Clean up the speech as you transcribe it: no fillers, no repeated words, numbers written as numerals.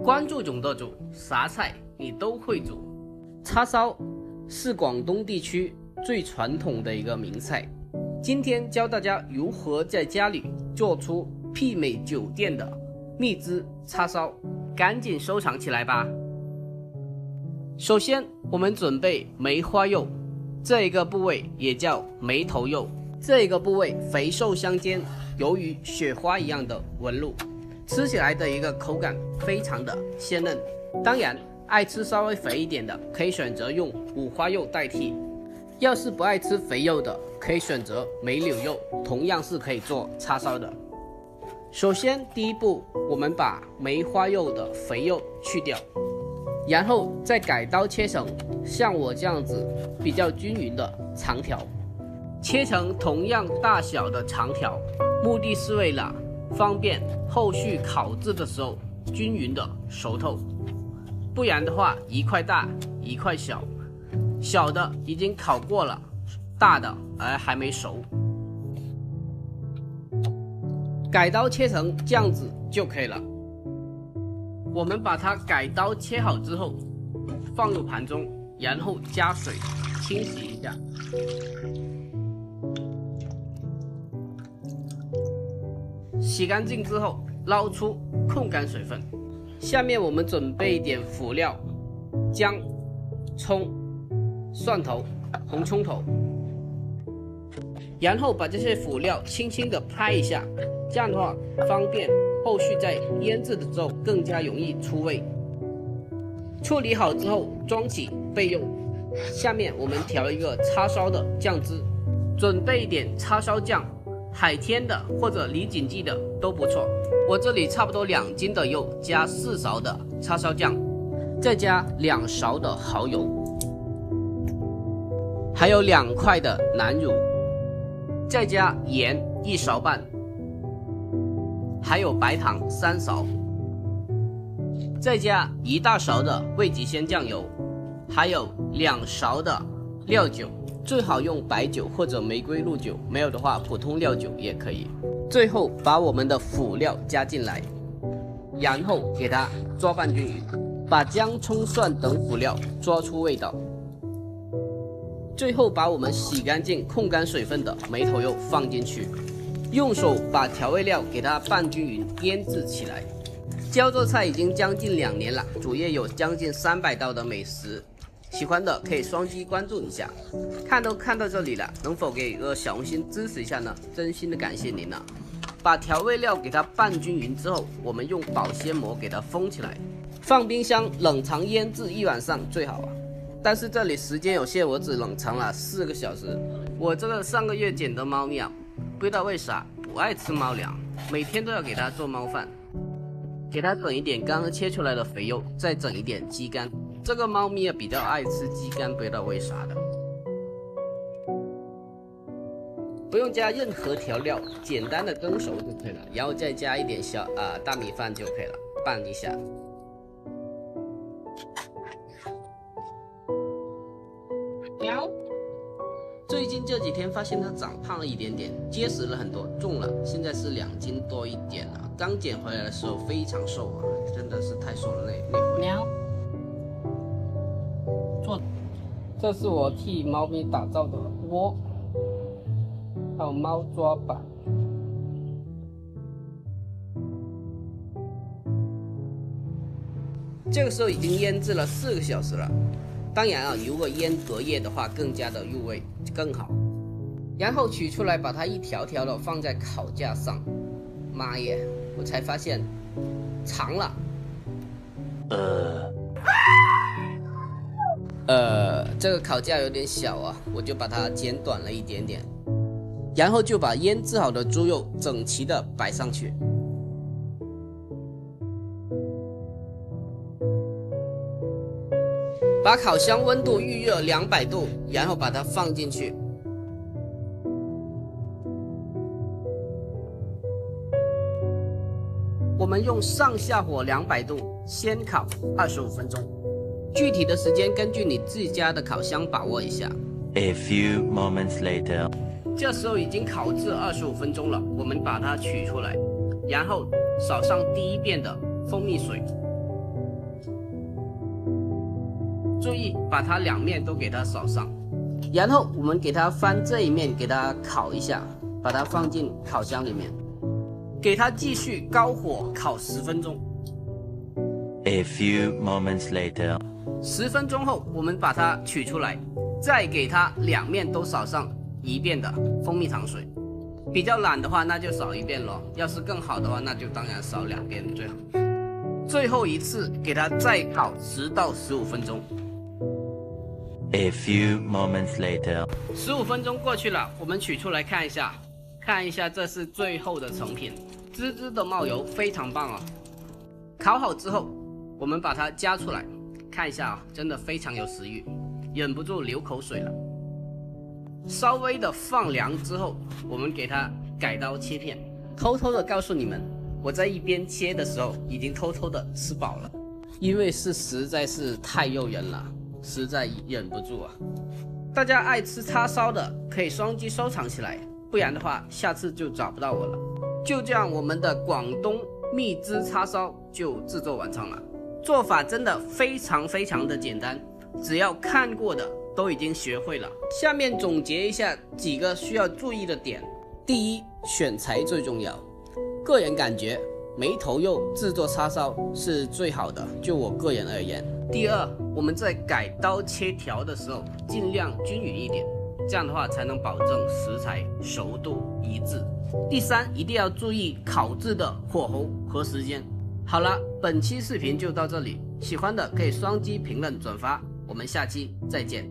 关注囧的囧，啥菜你都会煮。叉烧是广东地区最传统的一个名菜，今天教大家如何在家里做出媲美酒店的蜜汁叉烧，赶紧收藏起来吧。首先我们准备梅花肉，这一个部位也叫梅头肉，这一个部位肥瘦相间，犹如雪花一样的纹路，吃起来的一个口感非常的鲜嫩。当然爱吃稍微肥一点的可以选择用五花肉代替，要是不爱吃肥肉的可以选择梅柳肉，同样是可以做叉烧的。首先第一步，我们把梅花肉的肥肉去掉，然后再改刀切成像我这样子比较均匀的长条，切成同样大小的长条，目的是为了方便后续烤制的时候均匀的熟透，不然的话一块大一块小，小的已经烤过了，大的还没熟。改刀切成这样子就可以了。我们把它改刀切好之后放入盘中，然后加水清洗一下。洗干净之后捞出控干水分。下面我们准备一点辅料，姜、葱、蒜头、红葱头，然后把这些辅料轻轻的拍一下，这样的话方便后续在腌制的时候更加容易出味。处理好之后装起备用。下面我们调一个叉烧的酱汁，准备一点叉烧酱，海天的或者李锦记的都不错。我这里差不多2斤的肉加4勺的叉烧酱，再加2勺的蚝油，还有2块的南乳，再加盐1勺半，还有白糖3勺，再加1大勺的味极鲜酱油，还有2勺的料酒，最好用白酒或者玫瑰露酒，没有的话普通料酒也可以。最后把我们的辅料加进来，然后给它抓拌均匀，把姜、葱、蒜等辅料抓出味道。最后把我们洗干净控干水分的梅头肉放进去，用手把调味料给它拌均匀，腌制起来。教这菜已经将近2年了，主页有将近300道的美食，喜欢的可以双击关注一下。看到这里了，能否给个小红心支持一下呢？真心的感谢您了。把调味料给它拌均匀之后，我们用保鲜膜给它封起来，放冰箱冷藏腌制1晚上最好啊。但是这里时间有限，我只冷藏了4个小时。我这个上个月捡的猫咪啊，不知道为啥不爱吃猫粮，每天都要给它做猫饭，给它整一点刚刚切出来的肥肉，再整一点鸡肝。这个猫咪啊比较爱吃鸡肝，不知道为啥的。不用加任何调料，简单的蒸熟就可以了，然后再加一点大米饭就可以了，拌一下。最近这几天发现它长胖了一点点，结实了很多，重了，现在是2斤多一点了。刚捡回来的时候非常瘦啊，真的是太瘦了那回。这是我替猫咪打造的窝，还有猫抓板。这个时候已经腌制了4个小时了。当然啊，如果腌隔夜的话，更加的入味，更好。然后取出来，把它一条条的放在烤架上。妈耶，我才发现长了。这个烤架有点小啊，我就把它剪短了一点点。然后就把腌制好的猪肉整齐的摆上去。把烤箱温度预热200度，然后把它放进去。我们用上下火200度先烤25分钟，具体的时间根据你自家的烤箱把握一下。A few moments later， 这时候已经烤制25分钟了，我们把它取出来，然后扫上第一遍的蜂蜜水，注意把它两面都给它扫上。然后我们给它翻这一面，给它烤一下，把它放进烤箱里面，给它继续高火烤10分钟。A few moments later. 10分钟后，我们把它取出来，再给它两面都扫上1遍的蜂蜜糖水。比较懒的话，那就扫1遍咯；要是更好的话，那就当然扫2遍最好。最后一次给它再烤10到15分钟。A few moments later. 15分钟过去了，我们取出来看一下，这是最后的成品，滋滋的冒油，非常棒哦。烤好之后，我们把它夹出来，看一下啊，真的非常有食欲，忍不住流口水了。稍微的放凉之后，我们给它改刀切片。偷偷的告诉你们，我在一边切的时候，已经偷偷的吃饱了，因为实在是太诱人了，实在忍不住啊。大家爱吃叉烧的，可以双击收藏起来，不然的话，下次就找不到我了。就这样，我们的广东蜜汁叉烧就制作完成了。做法真的非常的简单，只要看过的都已经学会了。下面总结一下几个需要注意的点。第一，选材最重要。个人感觉梅头肉制作叉烧是最好的，就我个人而言。第二，我们在改刀切条的时候尽量均匀一点，这样的话才能保证食材熟度一致。第三，一定要注意烤制的火候和时间。好了，本期视频就到这里，喜欢的可以双击评论转发，我们下期再见。